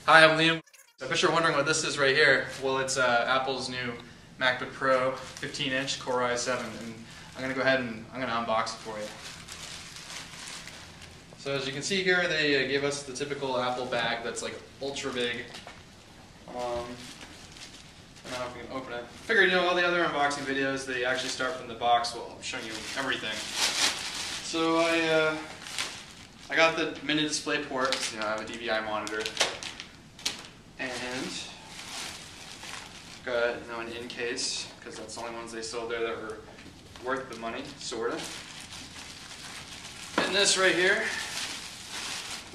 Hi, I'm Liam. I bet you're wondering what this is right here. Well, it's Apple's new Macbook Pro 15-inch Core i7, and I'm going to go ahead and I'm going to unbox it for you. So as you can see here, they gave us the typical Apple bag that's like ultra big. I don't know if we can open it. Figured, all the other unboxing videos, they actually start from the box. Well, I'm showing you everything. So I got the mini display port. I have a DVI monitor. And got an in case, because that's the only ones they sold there that were worth the money, sorta. And this right here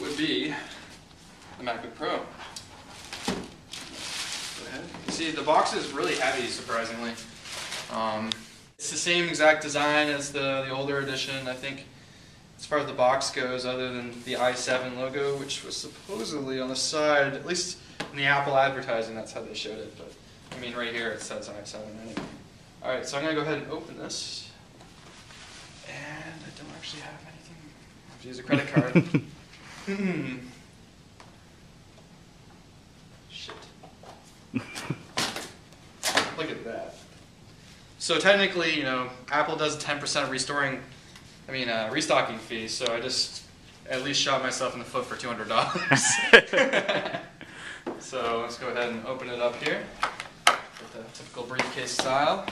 would be the MacBook Pro. Go ahead. You see, the box is really heavy, surprisingly. It's the same exact design as the older edition, I think, as far as the box goes, other than the i7 logo, which was supposedly on the side, at least in the Apple advertising, that's how they showed it. But I mean, right here it says i7 anyway. Alright, so I'm going to go ahead and open this. And I don't actually have anything. I have to use a credit card. Shit. Look at that. So technically, Apple does 10% restocking fee, so I just at least shot myself in the foot for $200. So let's go ahead and open it up here with the typical briefcase style.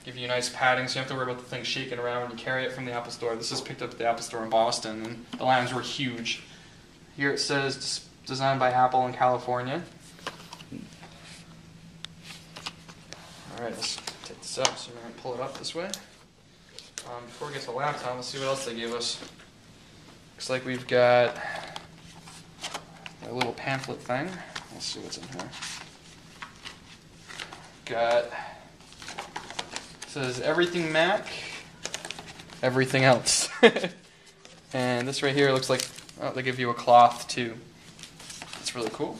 Give you nice padding, so you don't have to worry about the thing shaking around when you carry it from the Apple Store. This is picked up at the Apple Store in Boston, and the lines were huge. Here it says designed by Apple in California. Alright, let's take this up, so we're going to pull it up this way. Before we get to the laptop, let's see what else they gave us. Looks like we've got a little pamphlet thing. Let's see what's in here. Got, it says everything Mac, everything else. And this right here looks like, they give you a cloth too. That's really cool.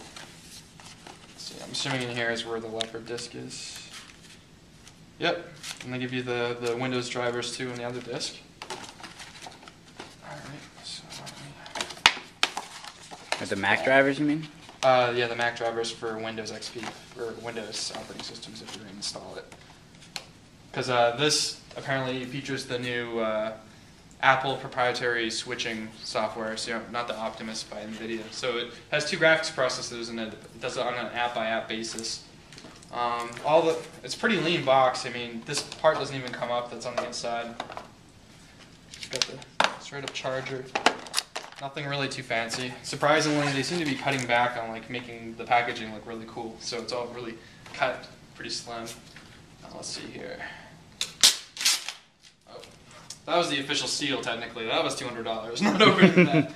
Let's see, I'm assuming in here is where the leopard disc is. Yep, and they give you the Windows drivers too in the other disc. The Mac drivers, you mean? Yeah, the Mac drivers for Windows XP, or Windows operating systems if you're going to install it. Because this apparently features the new Apple proprietary switching software, so not the Optimus by NVIDIA. So it has two graphics processors, and it does it on an app-by-app basis. It's a pretty lean box. I mean, this part doesn't even come up that's on the inside. It's got the straight-up charger. Nothing really too fancy. Surprisingly, they seem to be cutting back on making the packaging look really cool. So it's all really cut pretty slim. Let's see here. Oh, that was the official seal technically. That was $200. Not opening that.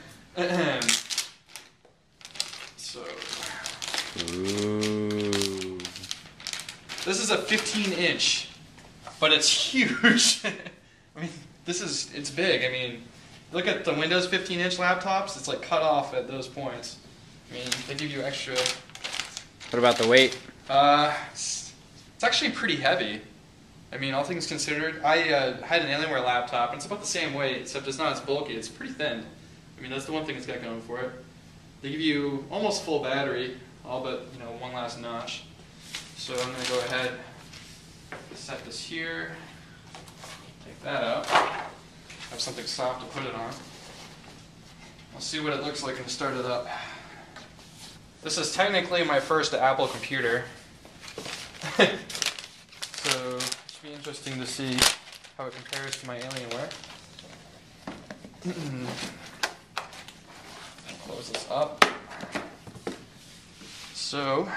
So. Ooh. This is a 15-inch, but it's huge. I mean, it's big. I mean, look at the Windows 15-inch laptops. It's cut off at those points. I mean, they give you extra. What about the weight? It's actually pretty heavy. I mean, all things considered. I had an Alienware laptop, and it's about the same weight, except it's not as bulky. It's pretty thin. I mean, that's the one thing it's got going for it. They give you almost full battery, all but one last notch. So I'm going to go ahead and set this here. Take that out. Have something soft to put it on. I'll see what it looks like when I start it up. This is technically my first Apple computer. So it should be interesting to see how it compares to my Alienware. Close this up. So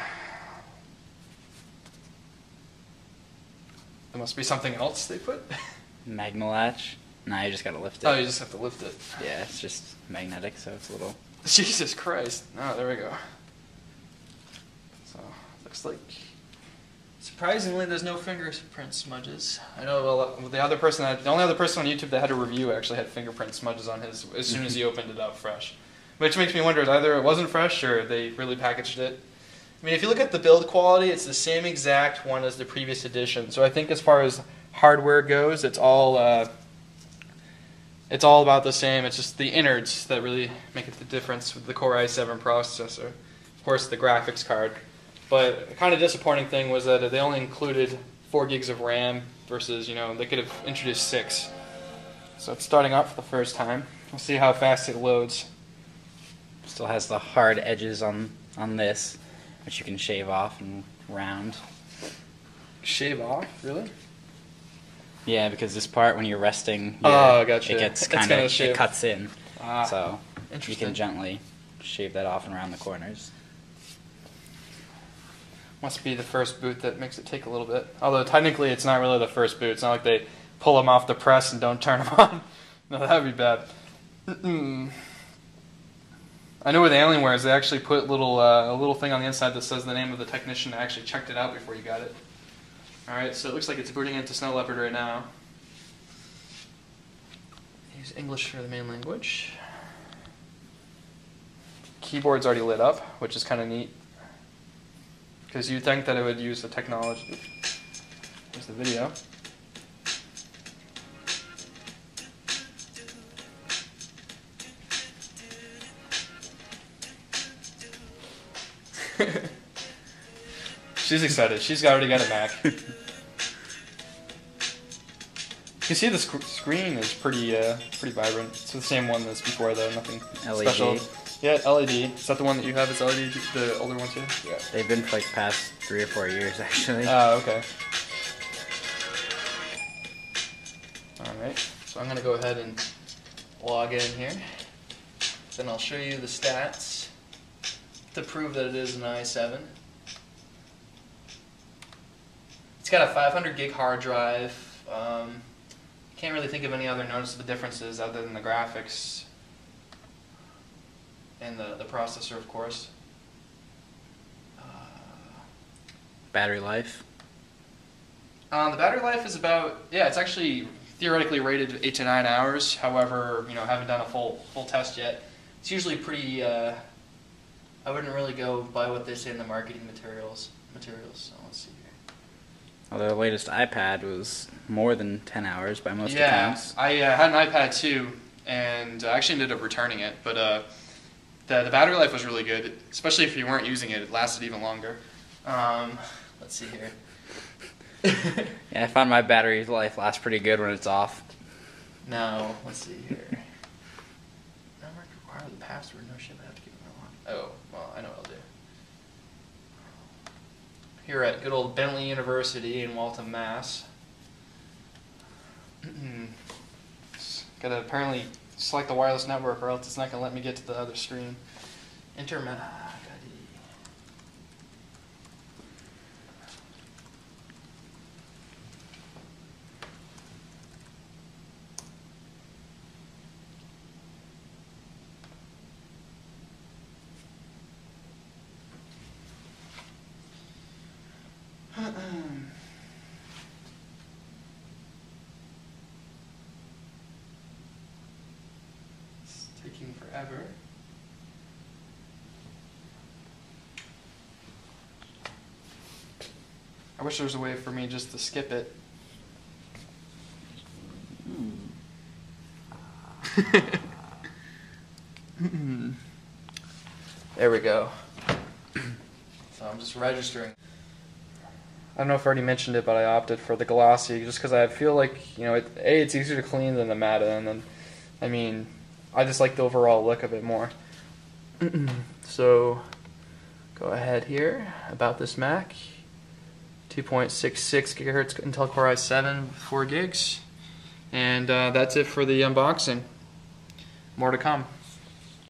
there must be something else they put. Magma latch? Nah, you just gotta lift it. Oh, you just have to lift it. Yeah, it's just magnetic, so it's a little... Jesus Christ. Oh, there we go. So, looks like... Surprisingly, there's no fingerprint smudges. I know the only other person on YouTube that had a review actually had fingerprint smudges on his as soon as he opened it up fresh. Which makes me wonder, either it wasn't fresh or they really packaged it. I mean, if you look at the build quality, it's the same exact one as the previous edition. So I think as far as hardware goes, it's all about the same. It's just the innards that really make it the difference with the Core i7 processor. of course, the graphics card. But a kind of disappointing thing was that they only included 4 gigs of RAM versus, they could have introduced 6. So it's starting up for the first time. We'll see how fast it loads. Still has the hard edges on this, which you can shave off and round. Shave off? Really? Yeah, because this part, when you're resting, gotcha. it gets it cuts in. So you can gently shave that off and around the corners. Must be the first boot that makes it take a little bit. Although technically it's not really the first boot. It's not like they pull them off the press and don't turn them on. No, that would be bad. I know with Alienwares, they actually put a little thing on the inside that says the name of the technician that actually checked it out before you got it. Alright, so it looks like it's booting into Snow Leopard right now. Use English for the main language. Keyboard's already lit up, which is kind of neat. Because you'd think that it would use the technology. Here's the video. She's excited. She's already got a Mac. You can see the screen is pretty vibrant. It's the same one as before though, nothing LED. special. Yeah, LED. Is that the one that you have? Is LED the older one too? Yeah. They've been for like past 3 or 4 years actually. Oh, okay. Alright, so I'm going to go ahead and log in here. Then I'll show you the stats to prove that it is an i7. It's got a 500 gig hard drive. Can't really think of any other noticeable differences other than the graphics and the processor, of course. Battery life? The battery life is about, it's actually theoretically rated 8 to 9 hours. However, haven't done a full test yet. It's usually pretty, I wouldn't really go by what they say in the marketing materials. So let's see here. Although the latest iPad was more than 10 hours by most accounts. I had an iPad too, and I actually ended up returning it. But the battery life was really good, especially if you weren't using it. It lasted even longer. Let's see here. Yeah, I found my battery life lasts pretty good when it's off. Now, let's see here. Network require the password. No shit, I have to give it my lock. Oh, well, I know what I'll do. Here at good old Bentley University in Waltham, Mass. Gotta apparently select the wireless network or else it's not gonna let me get to the other screen. Enter Mac ID. It's taking forever. I wish there was a way for me just to skip it. There we go. So I'm just registering. I don't know if I already mentioned it, but I opted for the glossy just because I feel like, it's easier to clean than the matte, and then, I just like the overall look of it more. So, go ahead here, about this Mac. 2.66 gigahertz Intel Core i7, 4 gigs. And that's it for the unboxing. More to come.